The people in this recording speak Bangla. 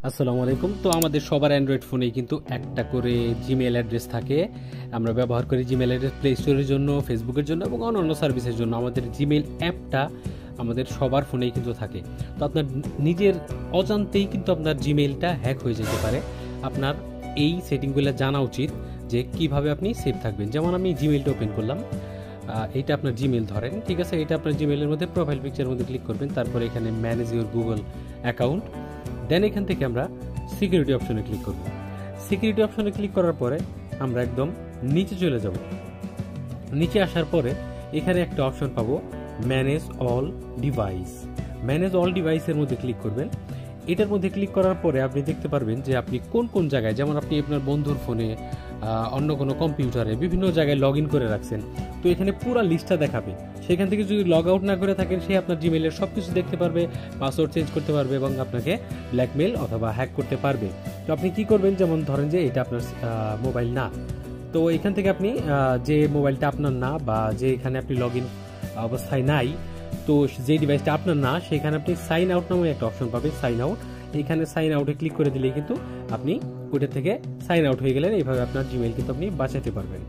আসসালামু আলাইকুম। তো আমাদের সবার অ্যান্ড্রয়েড ফোনে কিন্তু একটা করে জিমেল অ্যাড্রেস থাকে। আমরা ব্যবহার করি জিমেল অ্যাড্রেস প্লে স্টোরের জন্য, ফেসবুকের জন্য এবং অন্যান্য সার্ভিসের জন্য। আমাদের জিমেল অ্যাপটা আমাদের সবার ফোনেই কিন্তু থাকে। তো আপনার নিজের অজান্তেই কিন্তু আপনার জিমেলটা হ্যাক হয়ে যেতে পারে। আপনার এই সেটিংগুলো জানা উচিত যে কিভাবে আপনি সেভ থাকবেন। যেমন আমি জিমেলটা ওপেন করলাম, এইটা আপনার জিমেল ধরেন, ঠিক আছে। এটা আপনার জিমেলের মধ্যে প্রোফাইল পিকচারের মধ্যে ক্লিক করবেন, তারপরে এখানে ম্যানেজ ইউর গুগল অ্যাকাউন্ট। দেন এখান থেকে আমরা সিকিউরিটি অপশনে ক্লিক করব। সিকিউরিটি অপশনে ক্লিক করার পরে আমরা একদম নিচে চলে যাব। নিচে আসার পরে এখানে একটা অপশন পাবো manage all device. Manage all ডিভাইসের মধ্যে ক্লিক করবেন। এটার মধ্যে ক্লিক করার পরে আপনি দেখতে পারবেন যে আপনি কোন কোন জায়গায়, যেমন আপনি আপনার বন্ধুর ফোনে, অন্য কোনো কম্পিউটারে বিভিন্ন জায়গায় লগ ইন করে রাখছেন। তো এখানে পুরো লিস্টটা দেখাবে। সেখান থেকে যদি লগ আউট না করে থাকেন, সে আপনার জিমেলের সব কিছু দেখতে পারবে, পাসওয়ার্ড চেঞ্জ করতে পারবে এবং আপনাকে ব্ল্যাকমেল অথবা হ্যাক করতে পারবে। তো আপনি কি করবেন, যেমন ধরেন যে এটা আপনার মোবাইল না, তো এখান থেকে আপনি যে মোবাইলটা আপনার না বা যে এখানে আপনি লগ ইন অবস্থায় নাই, তো যে ডিভাইসটা আপনার না, সেখানে আপনি সাইন আউট নামে একটা অপশন পাবেন, সাইন আউট। এখানে সাইন আউটে ক্লিক করে দিলেই কিন্তু আপনি ওইটা থেকে সাইন আউট হয়ে গেলেন। এইভাবে আপনার জিমেল কিন্তু আপনি বাঁচাতে পারবেন।